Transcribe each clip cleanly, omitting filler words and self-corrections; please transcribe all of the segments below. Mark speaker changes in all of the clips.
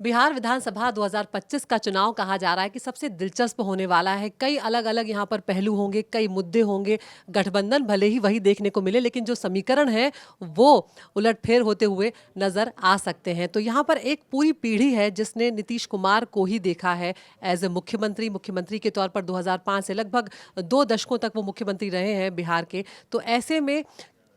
Speaker 1: बिहार विधानसभा 2025 का चुनाव कहा जा रहा है कि सबसे दिलचस्प होने वाला है। कई अलग अलग यहाँ पर पहलू होंगे, कई मुद्दे होंगे। गठबंधन भले ही वही देखने को मिले, लेकिन जो समीकरण है वो उलटफेर होते हुए नजर आ सकते हैं। तो यहाँ पर एक पूरी पीढ़ी है जिसने नीतीश कुमार को ही देखा है एज ए मुख्यमंत्री के तौर पर 2005 से लगभग 2 दशकों तक वो मुख्यमंत्री रहे हैं बिहार के। तो ऐसे में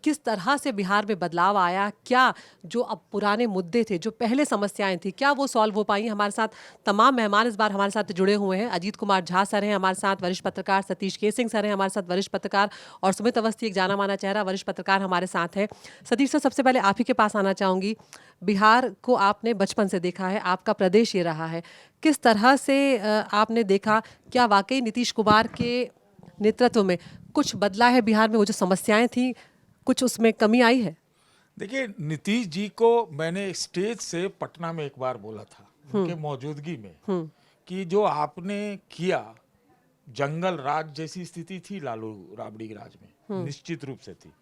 Speaker 1: किस तरह से बिहार में बदलाव आया, क्या जो अब पुराने मुद्दे थे, जो पहले समस्याएं थी, क्या वो सॉल्व हो पाई? हमारे साथ तमाम मेहमान इस बार हमारे साथ जुड़े हुए हैं। अजीत कुमार झा सर हैं हमारे साथ, वरिष्ठ पत्रकार। सतीश के सिंह सर हैं हमारे साथ, वरिष्ठ पत्रकार। और सुमित अवस्थी, एक जाना माना चेहरा, वरिष्ठ पत्रकार हमारे साथ है। सतीश सर, सबसे पहले आप ही के पास आना चाहूंगी। बिहार को आपने बचपन से देखा है, आपका प्रदेश ये रहा है। किस तरह से आपने देखा, क्या वाकई नीतीश कुमार के नेतृत्व में कुछ बदला है बिहार में? वो जो समस्याएं थी, कुछ उसमें कमी आई है?
Speaker 2: देखिए, नीतीश जी को मैंने स्टेज से पटना में एक बार बोला था उनके मौजूदगी में कि जो आपने किया, जंगल राज जैसी स्थिति थी लालू राबड़ी राज में, निश्चित रूप से थी।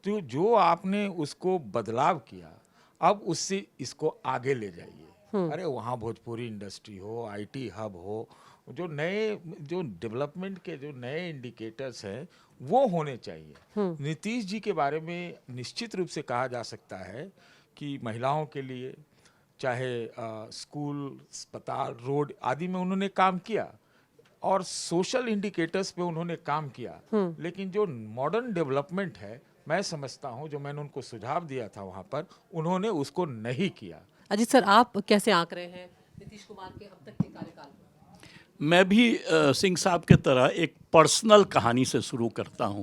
Speaker 2: तो जो आपने उसको बदलाव किया, अब उससे इसको आगे ले जाइए। अरे वहाँ भोजपुरी इंडस्ट्री हो, आईटी हब हो, जो डेवलपमेंट के जो नए इंडिकेटर्स हैं वो होने चाहिए। नीतीश जी के बारे में निश्चित रूप से कहा जा सकता है कि महिलाओं के लिए चाहे स्कूल, अस्पताल, रोड आदि में उन्होंने काम किया और सोशल इंडिकेटर्स पे उन्होंने काम किया। लेकिन जो मॉडर्न डेवलपमेंट है, मैं समझता हूँ, जो मैंने उनको सुझाव दिया था वहाँ पर, उन्होंने उसको नहीं किया।
Speaker 1: अजीत सर, आप कैसे आंक रहे हैं नीतीश कुमार के अब तक के कार्यकाल को?
Speaker 3: मैं भी सिंह साहब के तरह एक पर्सनल कहानी से शुरू करता हूं।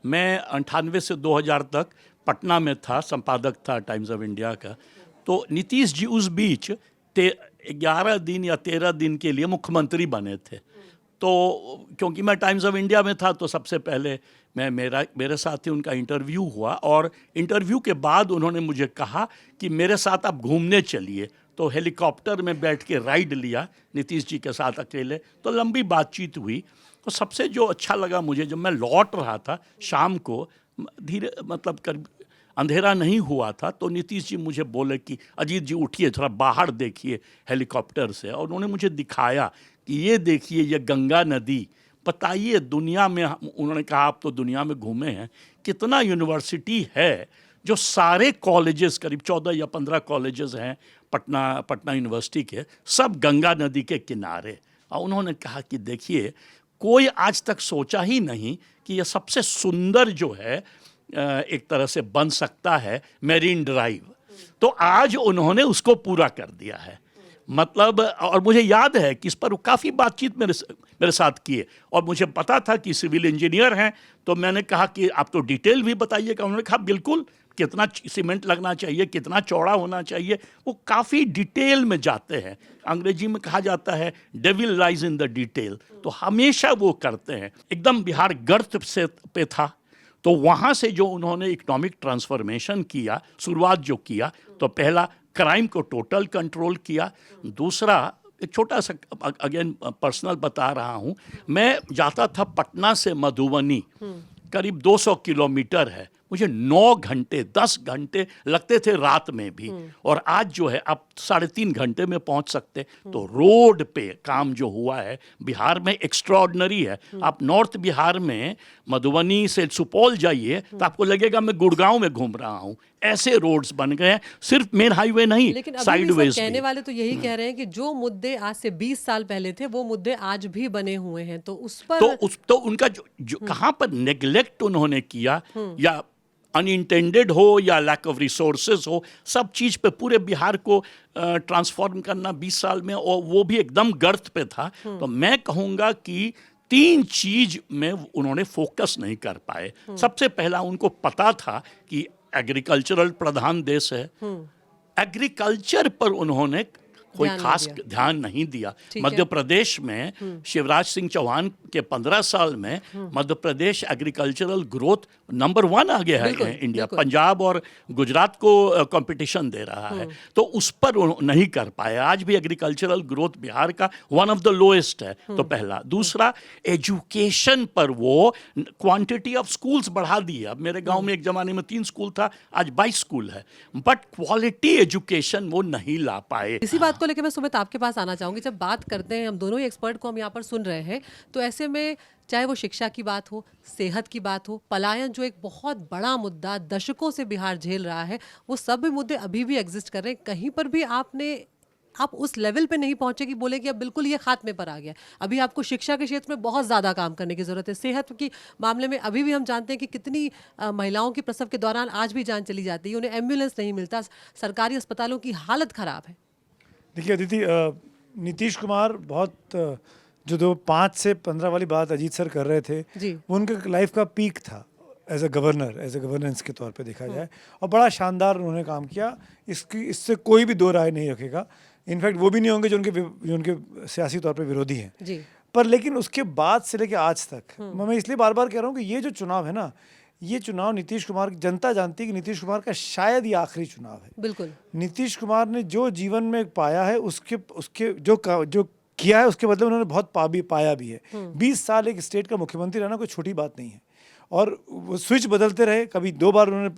Speaker 3: मैं 98 से 2000 तक पटना में था, संपादक था टाइम्स ऑफ इंडिया का। तो नीतीश जी उस बीच 11 दिन या 13 दिन के लिए मुख्यमंत्री बने थे। तो क्योंकि मैं टाइम्स ऑफ इंडिया में था, तो सबसे पहले मेरे साथ ही उनका इंटरव्यू हुआ और इंटरव्यू के बाद उन्होंने मुझे कहा कि मेरे साथ आप घूमने चलिए। तो हेलीकॉप्टर में बैठ के राइड लिया नीतीश जी के साथ अकेले। तो लंबी बातचीत हुई। तो सबसे जो अच्छा लगा मुझे, जब मैं लौट रहा था शाम को, धीरे मतलब करीब अंधेरा नहीं हुआ था, तो नीतीश जी मुझे बोले कि अजीत जी उठिए, थोड़ा बाहर देखिए हेलीकॉप्टर से। और उन्होंने मुझे दिखाया कि ये देखिए, ये गंगा नदी। बताइए, दुनिया में, उन्होंने कहा आप तो दुनिया में घूमे हैं, कितना यूनिवर्सिटी है जो सारे कॉलेजेस, करीब 14 या 15 कॉलेजेस हैं पटना यूनिवर्सिटी के, सब गंगा नदी के किनारे। और उन्होंने कहा कि देखिए, कोई आज तक सोचा ही नहीं कि यह सबसे सुंदर जो है एक तरह से बन सकता है मेरीन ड्राइव। तो आज उन्होंने उसको पूरा कर दिया है। मतलब, और मुझे याद है कि इस पर काफ़ी बातचीत मेरे साथ किए। और मुझे पता था कि सिविल इंजीनियर हैं, तो मैंने कहा कि आप तो डिटेल भी बताइएगा। उन्होंने कहा बिल्कुल, कितना सीमेंट लगना चाहिए, कितना चौड़ा होना चाहिए, वो काफ़ी डिटेल में जाते हैं। अंग्रेजी में कहा जाता है devil lies in the detail. तो हमेशा वो करते हैं। एकदम बिहार गर्त पे था, तो वहाँ से जो उन्होंने इकोनॉमिक ट्रांसफॉर्मेशन किया, शुरुआत जो किया, तो पहला क्राइम को टोटल कंट्रोल किया। दूसरा, एक छोटा सा अगेन पर्सनल बता रहा हूँ, मैं जाता था पटना से मधुबनी, करीब 200 किलोमीटर है। मुझे 9 घंटे 10 घंटे लगते थे रात में भी। और आज जो है आप 3.5 घंटे में पहुंच सकते। तो रोड पे काम जो हुआ है बिहार में एक्स्ट्राऑर्डिनरी है। आप नॉर्थ बिहार में मधुबनी से सुपौल जाइए तो आपको लगेगा मैं गुड़गांव में घूम रहा हूँ। ऐसे रोड्स बन गए हैं, सिर्फ मेन हाईवे नहीं,
Speaker 1: लेकिन
Speaker 3: साइडवेज
Speaker 1: कहने वाले तो यही कह रहे हैं कि जो मुद्दे आज से 20 साल पहले थे, वो मुद्दे आज भी बने हुए हैं। तो उस पर
Speaker 3: तो उनका जो कहाँ पर नेग्लेक्ट उन्होंने किया, या अनइंटेंडेड हो या लैक ऑफ रिसोर्सेज हो, सब चीज़ पे पूरे बिहार को ट्रांसफॉर्म करना 20 साल में, और वो भी एकदम गर्त पे था। तो मैं कहूँगा कि 3 चीज में उन्होंने फोकस नहीं कर पाए। सबसे पहला, उनको पता था कि एग्रीकल्चरल प्रधान देश है, एग्रीकल्चर पर उन्होंने कोई खास ध्यान नहीं दिया। मध्य प्रदेश में शिवराज सिंह चौहान के 15 साल में Madhya Pradesh agricultural growth number 1 आ गया है इंडिया। पंजाब और गुजरात को कंपटीशन दे रहा है। तो उस पर नहीं कर पाए। आज भी एग्रीकल्चरल ग्रोथ बिहार का वन ऑफ द लोएस्ट है। तो पहला। दूसरा, एजुकेशन पर वो क्वांटिटी ऑफ स्कूल्स बढ़ा दिए। अब मेरे गांव में एक जमाने में 3 स्कूल था, आज 22 स्कूल है, बट क्वालिटी एजुकेशन वो नहीं ला पाए।
Speaker 1: इसी बात को लेकर मैं सुमित आपके पास आना चाहूंगी। जब बात करते हैं, हम दोनों ही एक्सपर्ट को हम यहाँ पर सुन रहे हैं, तो ऐसे में चाहे वो शिक्षा की बात हो, सेहत की बात हो, पलायन जो एक बहुत बड़ा मुद्दा दशकों से बिहार झेल रहा है, वो सब मुद्दे अभी भी एग्जिस्ट कर रहे हैं। कहीं पर भी आप उस लेवल पे नहीं पहुंचे कि बोले कि अब बिल्कुल ये खात्मे पर आ गया। अभी आपको शिक्षा के क्षेत्र में बहुत ज़्यादा काम करने की ज़रूरत है। सेहत की मामले में अभी भी हम जानते हैं कि कितनी महिलाओं की प्रसव के दौरान आज भी जान चली जाती है, उन्हें एम्बुलेंस नहीं मिलता, सरकारी अस्पतालों की हालत ख़राब है।
Speaker 4: देखिए अदिति, नीतीश कुमार बहुत जो 5 से 15 वाली बात अजीत सर कर रहे थे,
Speaker 1: जी।
Speaker 4: वो उनके लाइफ का पीक था as a governor, as a governance के तौर पे देखा जाए, और बड़ा शानदार उन्होंने काम किया। इससे कोई भी दो राय नहीं रखेगा। इनफैक्ट वो भी नहीं होंगे जो उनके सियासी तौर पे विरोधी हैं।
Speaker 1: जी।
Speaker 4: पर लेकिन उसके बाद से लेके आज तक मैं इसलिए बार बार कह रहा हूँ कि ये जो चुनाव है ना, ये चुनाव नीतीश कुमार, जनता जानती है कि नीतीश कुमार का शायद ये आखिरी चुनाव है।
Speaker 1: बिल्कुल।
Speaker 4: नीतीश कुमार ने जो जीवन में पाया है, उसके जो किया है, उसके बदले उन्होंने बहुत पाया भी है। 20 साल एक स्टेट का मुख्यमंत्री रहना कोई छोटी बात नहीं है। और वो स्विच बदलते रहे, कभी 2 बार उन्होंने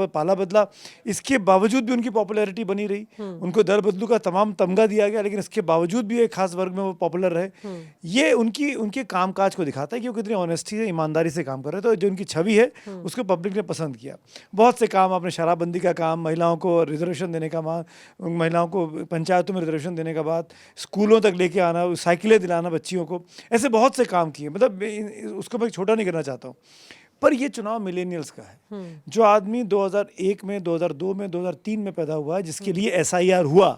Speaker 4: पाला बदला, इसके बावजूद भी उनकी पॉपुलैरिटी बनी रही। उनको दर बदलू का तमाम तमगा दिया गया, लेकिन इसके बावजूद भी एक खास वर्ग में वो पॉपुलर रहे। ये उनके कामकाज को दिखाता है कि वो कितनी ऑनेस्टी से, ईमानदारी से काम कर रहे थे। तो जो उनकी छवि है उसको पब्लिक ने पसंद किया। बहुत से काम आपने, शराबबंदी का काम, महिलाओं को रिजर्वेशन देने का बात, महिलाओं को पंचायतों में रिजर्वेशन देने का बात, स्कूलों तक लेके आना, साइकिलें दिलाना बच्चियों को, ऐसे बहुत से काम किए। मतलब उसको मैं छोटा नहीं करना चाहता हूँ। पर ये चुनाव मिलेनियल्स का है। जो आदमी 2001 में, 2002 में, 2003 में पैदा हुआ है, जिसके लिए SIR हुआ,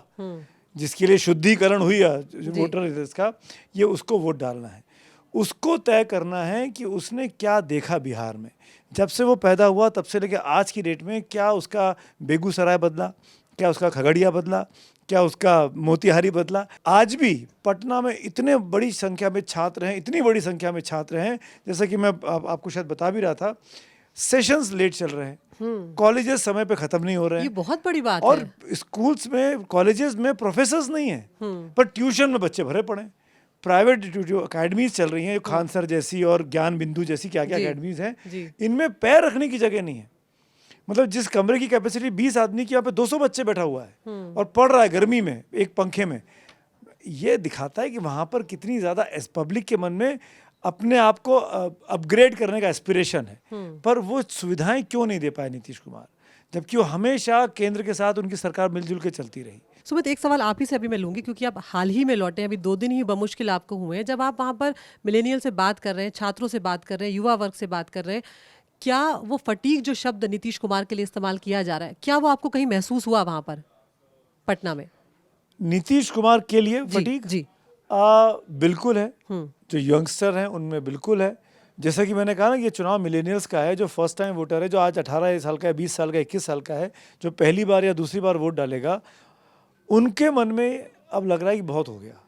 Speaker 4: जिसके लिए शुद्धिकरण हुई है वोटर लिस्ट का, ये उसको वोट डालना है। उसको तय करना है कि उसने क्या देखा बिहार में, जब से वो पैदा हुआ तब से लेकर आज की डेट में। क्या उसका बेगूसराय बदला, क्या उसका खगड़िया बदला, क्या उसका मोतिहारी बदला? आज भी पटना में इतने बड़ी संख्या में छात्र हैं, इतनी बड़ी संख्या में छात्र हैं, जैसा कि मैं आपको शायद बता भी रहा था, सेशंस लेट चल रहे हैं, कॉलेजेस समय पे खत्म नहीं हो रहे हैं।
Speaker 1: ये बहुत बड़ी बात
Speaker 4: और
Speaker 1: है।
Speaker 4: स्कूल्स में, कॉलेजेस में प्रोफेसर्स नहीं है, पर ट्यूशन में बच्चे भरे पड़े हैं। प्राइवेट जो अकेडमीज चल रही हैं, खान सर जैसी और ज्ञान बिंदु जैसी क्या क्या अकेडमीज हैं, इनमें पैर रखने की जगह नहीं है। मतलब जिस कमरे की कैपेसिटी 20 आदमी की, यहाँ पे 200 बच्चे बैठा हुआ है और पढ़ रहा है गर्मी में एक पंखे में। ये दिखाता है कि वहाँ पर कितनी ज़्यादा पब्लिक के मन में अपने आप को अपग्रेड करने का एस्पिरेशन है। पर वो सुविधाएं क्यों नहीं दे पाए नीतीश कुमार, जबकि वो हमेशा केंद्र के साथ उनकी सरकार मिलजुल के चलती रही।
Speaker 1: सुमित, एक सवाल आप ही से अभी मैं लूंगी, क्योंकि आप हाल ही में लौटे हैं, अभी 2 दिन ही बमुश्किल आपको हुए हैं। जब आप वहाँ पर मिलेनियल से बात कर रहे हैं, छात्रों से बात कर रहे हैं, युवा वर्ग से बात कर रहे हैं, क्या वो फटीग जो शब्द नीतीश कुमार के लिए इस्तेमाल किया जा रहा है, क्या वो आपको कहीं महसूस हुआ वहां पर पटना में?
Speaker 4: नीतीश कुमार के लिए
Speaker 1: जी,
Speaker 4: फटीग
Speaker 1: जी।
Speaker 4: बिल्कुल है। जो यंगस्टर हैं उनमें बिल्कुल है। जैसा कि मैंने कहा ना कि ये चुनाव मिलेनियल्स का है, जो फर्स्ट टाइम वोटर है, जो आज 18 साल का है, 20 साल का, 21 साल का है, जो पहली बार या दूसरी बार वोट डालेगा, उनके मन में अब लग रहा है कि बहुत हो गया।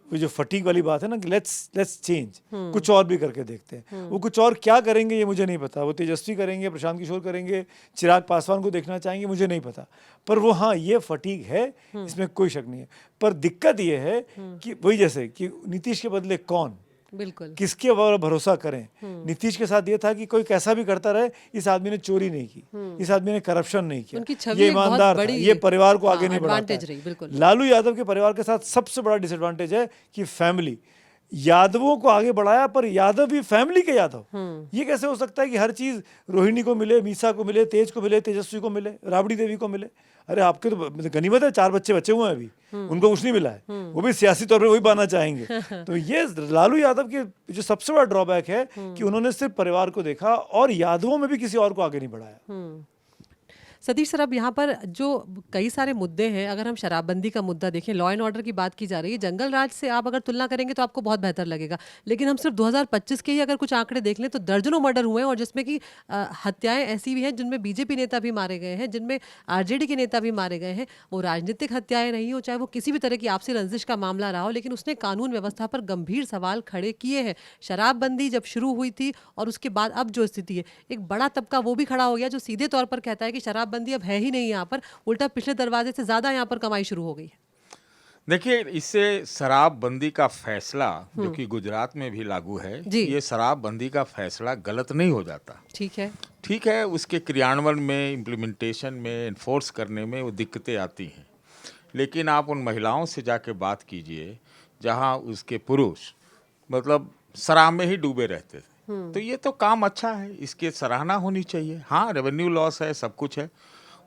Speaker 4: वो जो फटीग वाली बात है ना कि लेट्स चेंज, कुछ और भी करके देखते हैं। वो कुछ और क्या करेंगे ये मुझे नहीं पता। वो तेजस्वी करेंगे, प्रशांत किशोर करेंगे, चिराग पासवान को देखना चाहेंगे, मुझे नहीं पता। पर वो, हाँ, ये फटीग है, इसमें कोई शक नहीं है। पर दिक्कत ये है कि वही जैसे कि नीतीश के बदले कौन,
Speaker 1: बिल्कुल,
Speaker 4: किसके ऊपर भरोसा करें। नीतीश के साथ ये था कि कोई कैसा भी करता रहे, इस आदमी ने चोरी नहीं की, इस आदमी ने करप्शन नहीं किया,
Speaker 1: उनकी छवि
Speaker 4: ये
Speaker 1: एक बहुत
Speaker 4: ईमानदार था,
Speaker 1: बड़ी,
Speaker 4: ये परिवार को आगे नहीं
Speaker 1: एडवांटेज
Speaker 4: बढ़ाता
Speaker 1: रही। बिल्कुल।
Speaker 4: लालू यादव के परिवार के साथ सबसे बड़ा डिसएडवांटेज है कि फैमिली, यादवों को आगे बढ़ाया पर यादव भी फैमिली के यादव। ये कैसे हो सकता है कि हर चीज रोहिणी को मिले, मीसा को मिले, तेज को मिले, तेजस्वी को मिले, राबड़ी देवी को मिले? अरे आपके तो गनीमत है, 4 बच्चे बचे हुए हैं अभी, उनको कुछ नहीं मिला है, वो भी सियासी तौर पे वही पाना चाहेंगे। तो ये लालू यादव के जो सबसे बड़ा ड्रॉबैक है कि उन्होंने सिर्फ परिवार को देखा और यादवों में भी किसी और को आगे नहीं बढ़ाया।
Speaker 1: सतीश सर, अब यहाँ पर जो कई सारे मुद्दे हैं, अगर हम शराबबंदी का मुद्दा देखें, लॉ एंड ऑर्डर की बात की जा रही है, जंगल राज से आप अगर तुलना करेंगे तो आपको बहुत बेहतर लगेगा। लेकिन हम सिर्फ 2025 के ही अगर कुछ आंकड़े देख लें तो दर्जनों मर्डर हुए हैं, और जिसमें कि हत्याएं ऐसी भी हैं जिनमें बीजेपी नेता भी मारे गए हैं, जिनमें आरजेडी के नेता भी मारे गए हैं। वो राजनीतिक हत्याएं रही हो, चाहे वो किसी भी तरह की आपसी रंजिश का मामला रहा हो, लेकिन उसने कानून व्यवस्था पर गंभीर सवाल खड़े किए हैं। शराबबंदी जब शुरू हुई थी और उसके बाद अब जो स्थिति है, एक बड़ा तबका वो भी खड़ा हो गया जो सीधे तौर पर कहता है कि शराबबंदी अब है ही नहीं, यहाँ पर उल्टा पिछले दरवाजे से ज्यादा यहाँ पर कमाई शुरू हो गई है।
Speaker 2: देखिए, इससे शराबबंदी का फैसला जो कि गुजरात में भी लागू है, ये शराबबंदी का फैसला गलत नहीं हो जाता। ठीक है, उसके क्रियान्वयन में, इम्प्लीमेंटेशन में, इन्फोर्स करने में वो दिक्कतें आती हैं। लेकिन आप उन महिलाओं से जाके बात कीजिए जहाँ उसके पुरुष मतलब शराब में ही डूबे रहते थे। तो ये तो काम अच्छा है, इसकी सराहना होनी चाहिए। हाँ, रेवेन्यू लॉस है, सब कुछ है,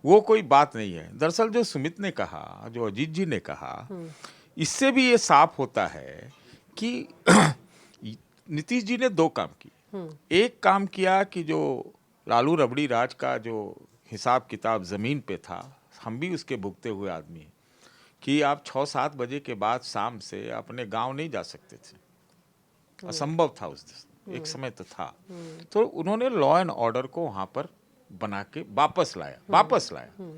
Speaker 2: वो कोई बात नहीं है। दरअसल जो सुमित ने कहा, जो अजीत जी ने कहा, इससे भी ये साफ होता है कि नीतीश जी ने दो काम किए। एक काम किया कि जो लालू रबड़ी राज का जो हिसाब किताब जमीन पे था, हम भी उसके भुगते हुए आदमी हैं, कि आप 6-7 बजे के बाद शाम से अपने गांव नहीं जा सकते थे, असंभव था उस एक समय तो था। तो उन्होंने लॉ एंड ऑर्डर को वहां पर बना के वापस लाया।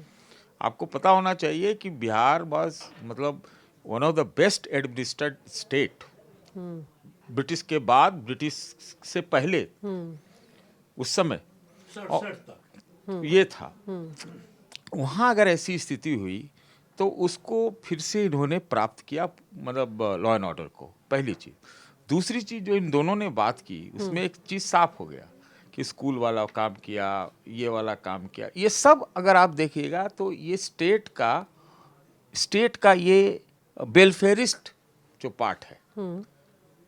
Speaker 2: आपको पता होना चाहिए कि बिहार वाज मतलब one of the best administrated state, British के बाद, ब्रिटिश से पहले उस समय ये था। वहाँ अगर ऐसी स्थिति हुई तो उसको फिर से इन्होंने प्राप्त किया, मतलब लॉ एंड ऑर्डर को, पहली चीज। दूसरी चीज जो इन दोनों ने बात की, उसमें एक चीज साफ हो गया कि स्कूल वाला काम किया, ये वाला काम किया। ये सब अगर आप देखिएगा तो ये स्टेट का ये वेलफेयरिस्ट जो पार्ट है,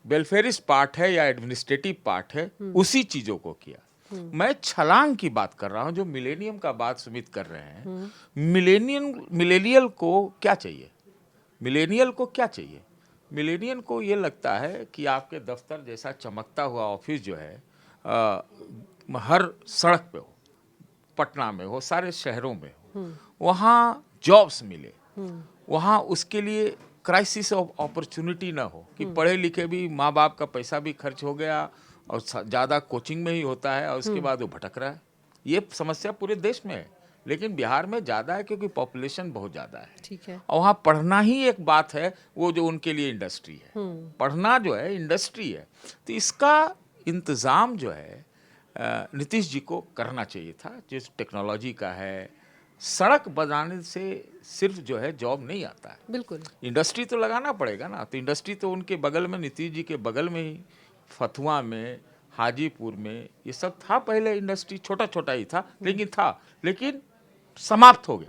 Speaker 2: वेलफेयरिस्ट पार्ट है या एडमिनिस्ट्रेटिव पार्ट है, उसी चीजों को किया। मैं छलांग की बात कर रहा हूं, जो मिलेनियम का बात सुमित कर रहे हैं। मिलेनियल को क्या चाहिए? मिलेनियल को क्या चाहिए? मिलेनियल को ये लगता है कि आपके दफ्तर जैसा चमकता हुआ ऑफिस जो है हर सड़क पे हो, पटना में हो, सारे शहरों में हो, वहाँ जॉब्स मिले, वहाँ उसके लिए क्राइसिस ऑफ अपॉर्चुनिटी ना हो कि पढ़े लिखे भी माँ बाप का पैसा भी खर्च हो गया और ज़्यादा कोचिंग में ही होता है और उसके बाद वो भटक रहा है। ये समस्या पूरे देश में है, लेकिन बिहार में ज़्यादा है क्योंकि पॉपुलेशन बहुत ज़्यादा है।
Speaker 1: ठीक है।
Speaker 2: और वहाँ पढ़ना ही एक बात है, वो जो उनके लिए इंडस्ट्री है। पढ़ना जो है इंडस्ट्री है। तो इसका इंतज़ाम जो है नीतीश जी को करना चाहिए था। जिस टेक्नोलॉजी का है, सड़क बनाने से सिर्फ जो है जॉब नहीं आता है,
Speaker 1: बिल्कुल
Speaker 2: इंडस्ट्री तो लगाना पड़ेगा ना। तो इंडस्ट्री तो उनके बगल में, नीतीश जी के बगल में ही, फतुआ में, हाजीपुर में, ये सब था। पहले इंडस्ट्री छोटा छोटा ही था, लेकिन समाप्त हो गया।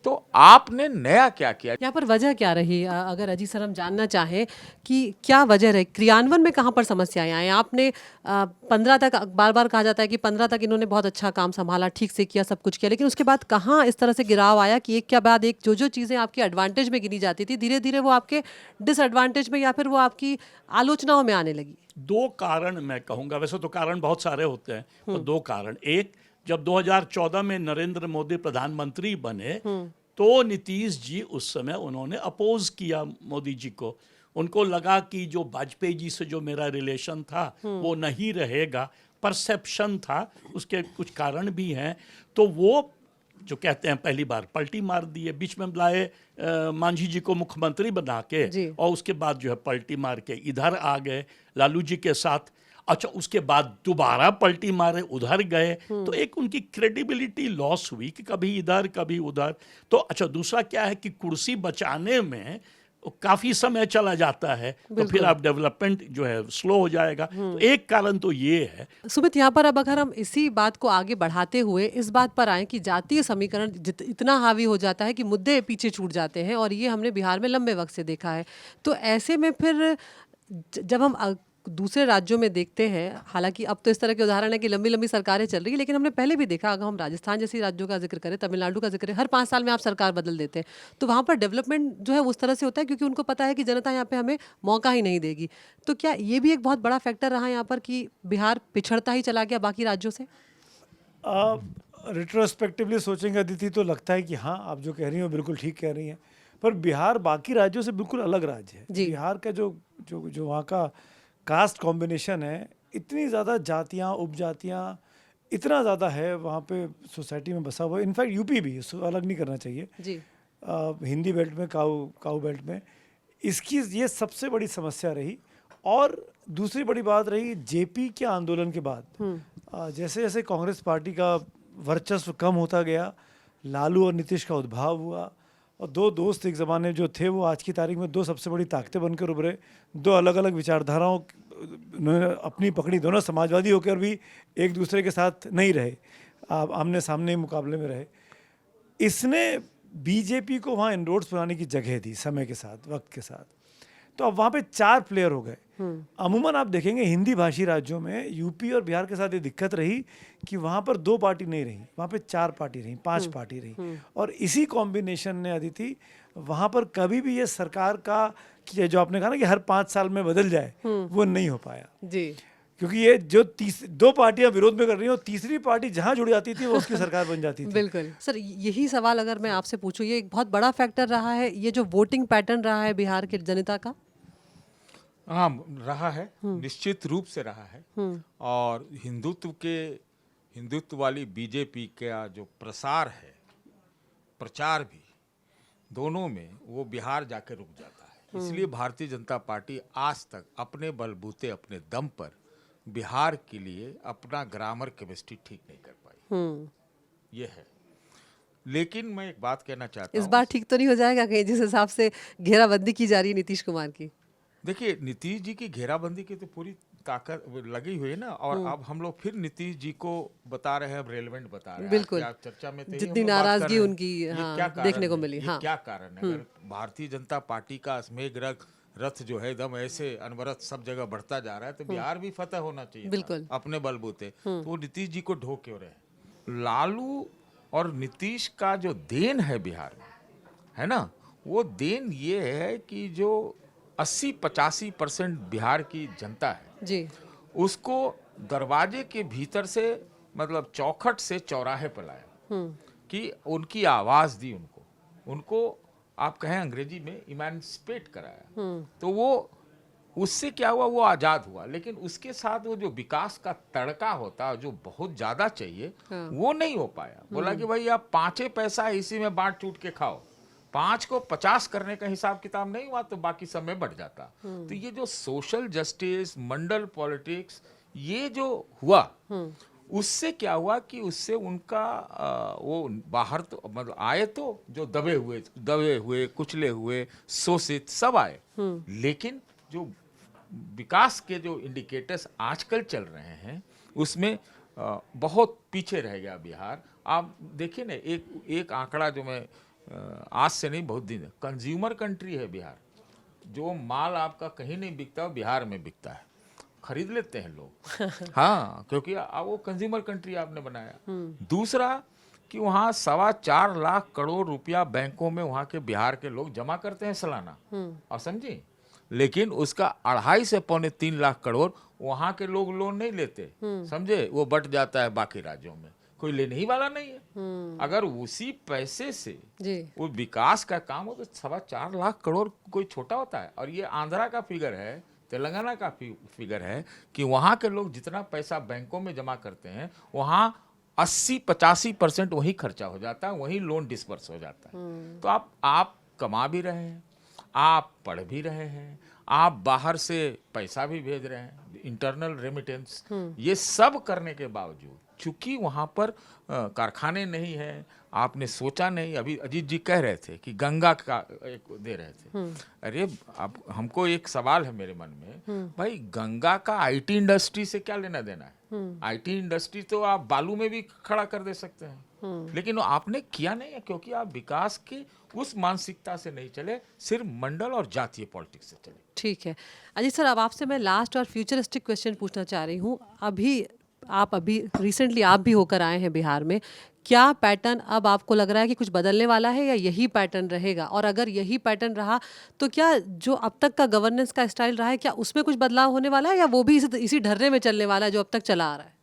Speaker 2: तो आपने नया क्या किया?
Speaker 1: यहाँ पर वजह क्या रही? अगर अजीत सर हम जानना चाहें कि क्या वजह रही, क्रियान्वयन में कहाँ पर समस्याएं आई? आपने 15 तक, बार बार कहा जाता है कि 15 तक इन्होंने बहुत अच्छा काम संभाला, ठीक से किया, सब कुछ किया, लेकिन उसके बाद कहाँ इस तरह से गिराव आया कि एक के बाद एक जो चीज़ें आपकी एडवांटेज में गिनी जाती थी, धीरे धीरे वो आपके डिसएडवांटेज में या फिर वो आपकी आलोचनाओं में आने लगी?
Speaker 3: दो कारण मैं कहूँगा, वैसे तो कारण बहुत सारे होते हैं, तो दो कारण। एक, जब 2014 में नरेंद्र मोदी प्रधानमंत्री बने तो नीतीश जी उस समय उन्होंने अपोज किया मोदी जी को। उनको लगा कि जो वाजपेयी जी से जो मेरा रिलेशन था वो नहीं रहेगा, परसेप्शन था, उसके कुछ कारण भी हैं। तो वो जो कहते हैं पहली बार पलटी मार दिए, बीच में लाए मांझी जी को मुख्यमंत्री बना के, और उसके बाद जो है पलटी मार के इधर आ गए लालू जी के साथ। अच्छा, उसके बाद दोबारा पलटी मारे, उधर गए, तो एक उनकी क्रेडिबिलिटी लॉस हुई कि कभी इधर कभी उधर। तो अच्छा, दूसरा क्या है कि कुर्सी बचाने में काफी समय चला जाता है, तो फिर आप डेवलपमेंट जो है स्लो हो जाएगा। तो एक कारण तो ये है।
Speaker 1: सुमित, यहाँ पर अब अगर हम इसी बात को आगे बढ़ाते हुए इस बात पर आए कि जातीय समीकरण इतना हावी हो जाता है कि मुद्दे पीछे छूट जाते हैं, और ये हमने बिहार में लंबे वक्त से देखा है। तो ऐसे में फिर जब हम दूसरे राज्यों में देखते हैं, हालांकि अब तो इस तरह के उदाहरण है कि लंबी लंबी सरकारें चल रही है, लेकिन हमने पहले भी देखा, अगर हम राजस्थान जैसी राज्यों का जिक्र करें, तमिलनाडु का जिक्र करें, हर 5 साल में आप सरकार बदल देते हैं। तो वहाँ पर डेवलपमेंट जो है उस तरह से होता है क्योंकि उनको पता है कि जनता यहाँ पे हमें मौका ही नहीं देगी। तो क्या ये भी एक बहुत बड़ा फैक्टर रहा यहाँ पर कि बिहार पिछड़ता ही चला गया बाकी राज्यों से?
Speaker 4: रिट्रोस्पेक्टिवली सोचेंगे अदिति तो लगता है कि हाँ, आप जो कह रही हैं वो बिल्कुल ठीक कह रही हैं, पर बिहार बाकी राज्यों से बिल्कुल अलग राज्य है। बिहार का जो वहाँ का कास्ट कॉम्बिनेशन है, इतनी ज़्यादा जातियाँ, उपजातियाँ इतना ज़्यादा है वहाँ पे सोसाइटी में बसा हुआ है। इनफैक्ट यूपी भी, इसको अलग नहीं करना चाहिए
Speaker 1: जी।
Speaker 4: हिंदी बेल्ट में, काऊ बेल्ट में, इसकी ये सबसे बड़ी समस्या रही। और दूसरी बड़ी बात रही जेपी के आंदोलन के बाद, जैसे जैसे कांग्रेस पार्टी का वर्चस्व कम होता गया, लालू और नीतीश का उद्भाव हुआ, और दो दोस्त एक ज़माने जो थे वो आज की तारीख में दो सबसे बड़ी ताकतें बनकर उभरे। दो अलग अलग विचारधाराओं उन्होंने अपनी पकड़ी, दोनों समाजवादी होकर भी एक दूसरे के साथ नहीं रहे, आमने सामने मुकाबले में रहे। इसने बीजेपी को वहाँ इनरोड्स बनाने की जगह दी समय के साथ, वक्त के साथ, तो अब वहाँ पे 4 प्लेयर हो गए। अमूमन आप देखेंगे हिंदी भाषी राज्यों में यूपी और बिहार के साथ ये दिक्कत रही कि वहाँ पर 2 पार्टी नहीं रही, वहाँ पे 4 पार्टी रही, 5 पार्टी रही, और इसी कॉम्बिनेशन ने अदिति वहाँ पर कभी भी ये सरकार का कि जो आपने कहा ना कि हर 5 साल में बदल जाए, वो नहीं हो पाया
Speaker 1: जी।
Speaker 4: क्योंकि ये जो 2 पार्टियां विरोध में कर रही हैं और तीसरी पार्टी जहां जुड़ जाती थी वो उसकी सरकार बन जाती थी।
Speaker 1: बिल्कुल सर, यही सवाल अगर मैं आपसे पूछूं, ये एक बहुत बड़ा फैक्टर रहा है ये जो वोटिंग पैटर्न रहा है बिहार की जनता का।
Speaker 2: हाँ, रहा है, निश्चित रूप से रहा है। और हिंदुत्व वाली बीजेपी का जो प्रसार है, प्रचार भी, दोनों में वो बिहार जाके रुक जाता है। इसलिए भारतीय जनता पार्टी आज तक अपने बलबूते, अपने दम पर बिहार के लिए अपना ग्रामर केमिस्ट्री ठीक नहीं कर पाई। ये है। लेकिन मैं एक बात कहना चाहता हूँ,
Speaker 1: इस बार ठीक तो नहीं हो जाएगा कहीं जिस हिसाब से घेराबंदी की जा रही है नीतीश कुमार की।
Speaker 2: देखिए, नीतीश जी की घेराबंदी की तो पूरी ताकत लगी हुई है ना, और अब हम लोग फिर नीतीश जी को बता रहे हैं, रेलेवेंट बता रहे हैं।
Speaker 1: बिल्कुल।
Speaker 2: आज चर्चा में तो
Speaker 1: जितनी
Speaker 2: हम लोग बात कर
Speaker 1: नाराजगी
Speaker 2: रहे हैं,
Speaker 1: उनकी,
Speaker 2: ये
Speaker 1: हाँ,
Speaker 2: क्या कारण
Speaker 1: देखने को
Speaker 2: है?
Speaker 1: मिली,
Speaker 2: ये
Speaker 1: हाँ।
Speaker 2: क्या कारण है? अगर भारतीय जनता पार्टी का अश्मेघ रथ जो है एकदम ऐसे अनवरत सब जगह बढ़ता जा रहा है, तो बिहार भी फतेह होना चाहिए था
Speaker 1: बिल्कुल।
Speaker 2: अपने बलबूते। तो वो नीतीश जी को ढो क्यों रहे? लालू और नीतीश का जो देन है बिहार में, है ना, वो देन ये है कि जो 80-85% बिहार की जनता है
Speaker 1: जी।
Speaker 2: उसको दरवाजे के भीतर से, मतलब चौखट से चौराहे पर लाया, कि उनकी आवाज दी, उनको आप कहें अंग्रेजी में इमांसिपेट कराया। तो वो उससे क्या हुआ, वो आजाद हुआ। लेकिन उसके साथ वो जो विकास का तड़का होता, जो बहुत ज्यादा चाहिए, वो नहीं हो पाया। बोला कि भाई आप 5 पैसा इसी में बांट चूट के खाओ, 5 को 50 करने का हिसाब किताब नहीं हुआ तो बाकी सब में बढ़ जाता। तो ये जो सोशल जस्टिस, मंडल पॉलिटिक्स, ये जो हुआ, उससे क्या हुआ कि उससे उनका वो बाहर तो मतलब आए, तो जो दबे हुए कुचले हुए शोषित सब आए। लेकिन जो विकास के जो इंडिकेटर्स आजकल चल रहे हैं उसमें बहुत पीछे रह गया बिहार। आप देखिए ना, एक आंकड़ा जो मैं आज से नहीं बहुत दिन, कंज्यूमर कंट्री है बिहार। जो माल आपका कहीं नहीं बिकता बिहार में बिकता है, खरीद लेते हैं लोग। हाँ, क्योंकि वो कंज्यूमर कंट्री आपने बनाया। दूसरा कि वहाँ 4.25 लाख करोड़ रुपया बैंकों में वहाँ के बिहार के लोग जमा करते हैं सालाना, और समझे, लेकिन उसका 2.5 से 3.25 लाख करोड़ वहाँ के लोग लोन नहीं लेते, समझे, वो बट जाता है बाकी राज्यों में, कोई लेने ही वाला नहीं है। अगर उसी पैसे से वो विकास का काम हो तो 4.25 लाख करोड़ कोई छोटा होता है। और ये आंध्रा का फिगर है, तेलंगाना का फिगर है कि वहाँ के लोग जितना पैसा बैंकों में जमा करते हैं, वहाँ 80-85% वही खर्चा हो जाता है, वही लोन डिस्पर्स हो जाता है। तो आप कमा भी रहे हैं, आप पढ़ भी रहे हैं, आप बाहर से पैसा भी भेज रहे हैं, इंटरनल रेमिटेंस, ये सब करने के बावजूद चूंकि वहाँ पर कारखाने नहीं है, आपने सोचा नहीं। अभी अजीत जी कह रहे थे कि गंगा का एक दे रहे थे। अरे आप, हमको एक सवाल है मेरे मन में, भाई गंगा का आईटी इंडस्ट्री से क्या लेना देना है? आईटी इंडस्ट्री तो आप बालू में भी खड़ा कर दे सकते हैं, लेकिन आपने किया नहीं है क्योंकि आप विकास के उस मानसिकता से नहीं चले, सिर्फ मंडल और जातीय पॉलिटिक्स से चले।
Speaker 1: ठीक है अजीत सर, अब आपसे मैं लास्ट और फ्यूचरिस्टिक क्वेश्चन पूछना चाह रही हूँ। अभी रिसेंटली आप भी होकर आए हैं बिहार में, क्या पैटर्न अब आपको लग रहा है कि कुछ बदलने वाला है या यही पैटर्न रहेगा? और अगर यही पैटर्न रहा तो क्या जो अब तक का गवर्नेंस का स्टाइल रहा है, क्या उसमें कुछ बदलाव होने वाला है या वो भी इसी ढर्रे में चलने वाला है जो अब तक चला आ रहा है?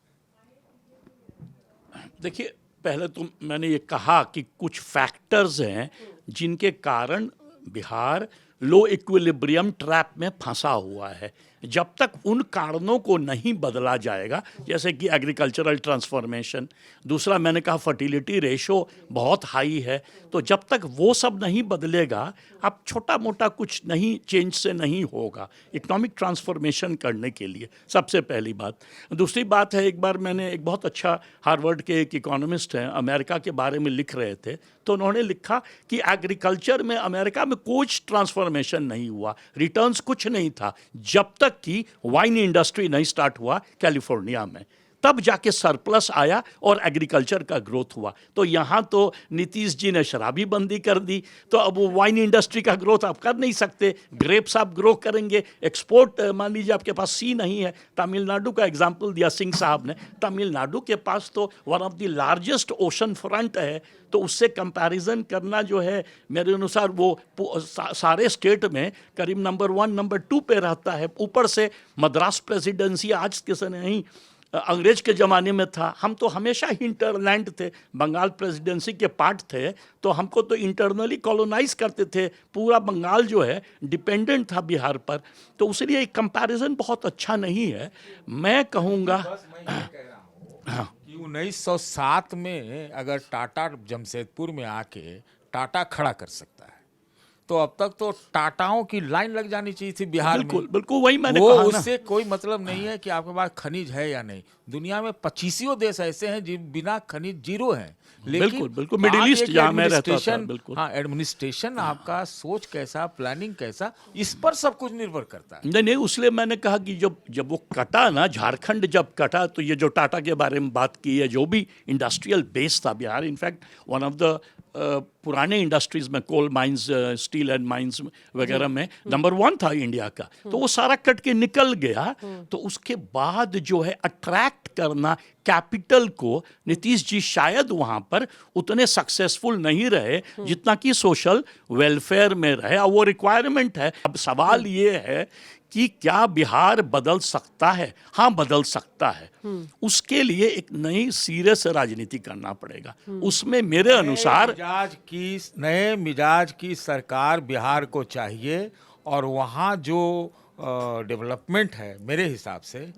Speaker 3: देखिए, पहले तो मैंने ये कहा कि कुछ फैक्टर्स हैं जिनके कारण बिहार लो इक्विलिब्रियम ट्रैप में फंसा हुआ है। जब तक उन कारणों को नहीं बदला जाएगा, जैसे कि एग्रीकल्चरल ट्रांसफॉर्मेशन, दूसरा मैंने कहा फर्टिलिटी रेशो बहुत हाई है, तो जब तक वो सब नहीं बदलेगा, अब छोटा मोटा कुछ नहीं चेंज से नहीं होगा इकोनॉमिक ट्रांसफॉर्मेशन करने के लिए, सबसे पहली बात। दूसरी बात है, एक बार मैंने एक बहुत अच्छा हार्वर्ड के एक इकोनॉमिस्ट हैं, अमेरिका के बारे में लिख रहे थे, तो उन्होंने लिखा कि एग्रीकल्चर में अमेरिका में कुछ ट्रांसफॉर्मेशन नहीं हुआ, रिटर्न्स कुछ नहीं था, जब तक कि वाइन इंडस्ट्री नहीं स्टार्ट हुआ कैलिफोर्निया में। तब जाके सरप्लस आया और एग्रीकल्चर का ग्रोथ हुआ। तो यहाँ तो नीतीश जी ने शराबी बंदी कर दी, तो अब वो वाइन इंडस्ट्री का ग्रोथ आप कर नहीं सकते। ग्रेप्स आप ग्रो करेंगे, एक्सपोर्ट मान लीजिए आपके पास सी नहीं है। तमिलनाडु का एग्जाम्पल दिया सिंह साहब ने, तमिलनाडु के पास तो one of the largest ocean front है, तो उससे कंपैरिजन करना जो है मेरे अनुसार वो सारे स्टेट में करीब नंबर 1 नंबर 2 पे रहता है। ऊपर से मद्रास प्रेसिडेंसी आज के समय नहीं, अंग्रेज के ज़माने में था। हम तो हमेशा हिंटरलैंड थे, बंगाल प्रेसिडेंसी के पार्ट थे, तो हमको तो इंटरनली कॉलोनाइज करते थे। पूरा बंगाल जो है डिपेंडेंट था बिहार पर, तो इसलिए एक कंपैरिजन बहुत अच्छा नहीं है। मैं कहूँगा
Speaker 2: कि 1907 में अगर टाटा जमशेदपुर में आके टाटा खड़ा कर सकता है, तो अब तक तो टाटाओं की लाइन लग जानी चाहिए थी बिहार
Speaker 3: बिल्कुल
Speaker 2: में।
Speaker 3: बिल्कुल वही मैंने
Speaker 2: वो
Speaker 3: कहा ना।
Speaker 2: उससे कोई मतलब नहीं है कि आपके पास खनिज है या नहीं। दुनिया में 25 देश ऐसे हैं जिन बिना खनिज जीरो हैं।
Speaker 3: बिल्कुल, बिल्कुल,
Speaker 2: बात
Speaker 3: मिडिल ईस्ट
Speaker 2: ये कि
Speaker 3: जहाँ मैं रहता था,
Speaker 2: एडमिनिस्ट्रेशन,
Speaker 3: बिल्कुल।
Speaker 2: हाँ एडमिनिस्ट्रेशन आपका सोच कैसा, प्लानिंग कैसा, इस पर सब कुछ निर्भर करता है।
Speaker 3: नहीं नहीं, इसलिए मैंने कहा कि जब वो कटा ना, झारखंड जब कटा, तो ये जो टाटा के बारे में बात की है, जो भी इंडस्ट्रियल बेस था Bihar, in fact one of the पुराने इंडस्ट्रीज में, coal mines, steel and mines वगैरह में नंबर 1 था इंडिया का, तो वो सारा कट के निकल गया। तो उसके बाद जो है अट्रैक्ट करना कैपिटल को, नीतीश जी शायद वहाँ पर उतने सक्सेसफुल नहीं रहे जितना कि सोशल वेलफेयर में रहे, और वो रिक्वायरमेंट है। अब सवाल ये है कि क्या बिहार बदल सकता है? हाँ, बदल सकता है। उसके लिए एक नई सीरियस राजनीति करना पड़ेगा। उसमें मेरे अनुसार
Speaker 2: नए मिजाज की सरकार बिहार को चाहिए, और वहाँ जो डेवलपमेंट है मेरे हिसाब से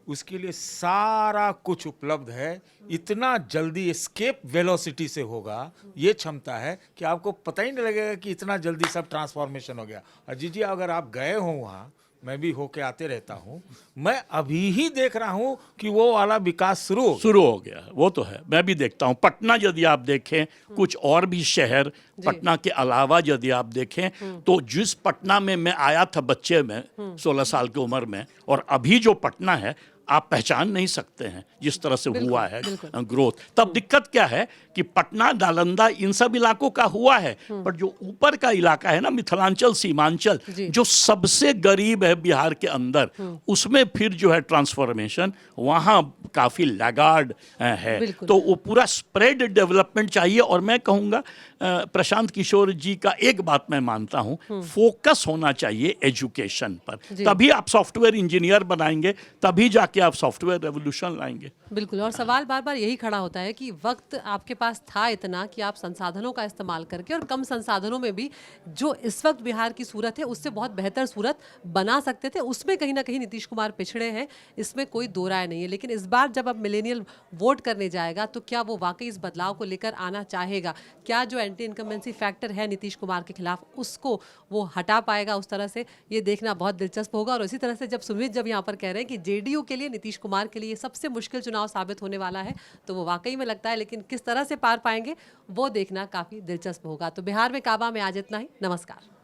Speaker 2: उसके लिए सारा कुछ उपलब्ध है। इतना जल्दी एस्केप वेलोसिटी से होगा, ये क्षमता है कि आपको पता ही नहीं लगेगा कि इतना जल्दी सब ट्रांसफॉर्मेशन हो गया। अजीत जी, अगर आप गए हो वहाँ, मैं भी होके आते रहता हूँ, मैं अभी ही देख रहा हूँ कि वो वाला विकास शुरू
Speaker 3: हो गया। वो तो है, मैं भी देखता हूँ। पटना यदि आप देखें, कुछ और भी शहर पटना के अलावा यदि आप देखें, तो जिस पटना में मैं आया था बच्चे में 16 साल की उम्र में, और अभी जो पटना है, आप पहचान नहीं सकते हैं जिस तरह से हुआ है ग्रोथ। तब दिक्कत क्या है कि पटना, नालंदा, इन सब इलाकों का हुआ है, पर जो ऊपर का इलाका है ना, मिथिलांचल, सीमांचल, जो सबसे गरीब है बिहार के अंदर, उसमें फिर जो है ट्रांसफॉर्मेशन वहाँ काफ़ी लैगार्ड है। तो वो पूरा स्प्रेड डेवलपमेंट चाहिए। और मैं कहूँगा प्रशांत किशोर जी का एक बात मैं मानता हूँ, फोकस होना चाहिए एजुकेशन पर। तभी आप सॉफ्टवेयर इंजीनियर बनाएंगे, तभी जाके आप सॉफ्टवेयर रेवोल्यूशन लाएंगे।
Speaker 1: बिल्कुल। और सवाल बार बार यही खड़ा होता है कि वक्त आपके पास था इतना कि आप संसाधनों का इस्तेमाल करके, और कम संसाधनों में भी जो इस वक्त बिहार की सूरत है उससे बहुत बेहतर सूरत बना सकते थे। उसमें कहीं ना कहीं नीतीश कुमार पिछड़े हैं, इसमें कोई दो राय नहीं है। लेकिन इस बार जब अब मिलेनियल वोट करने जाएगा, तो क्या वो वाकई इस बदलाव को लेकर आना चाहेगा? क्या जो एंटी इनकम्बेंसी फैक्टर है नीतीश कुमार के खिलाफ, उसको वो हटा पाएगा उस तरह से? ये देखना बहुत दिलचस्प होगा। और इसी तरह से जब सुमित जब यहाँ पर कह रहे हैं कि जेडीयू के लिए, नीतीश कुमार के लिए सबसे मुश्किल चुनाव साबित होने वाला है, तो वो वाकई में लगता है। लेकिन किस तरह से पार पाएंगे वो देखना काफी दिलचस्प होगा। तो बिहार में काबा में आज इतना ही। नमस्कार।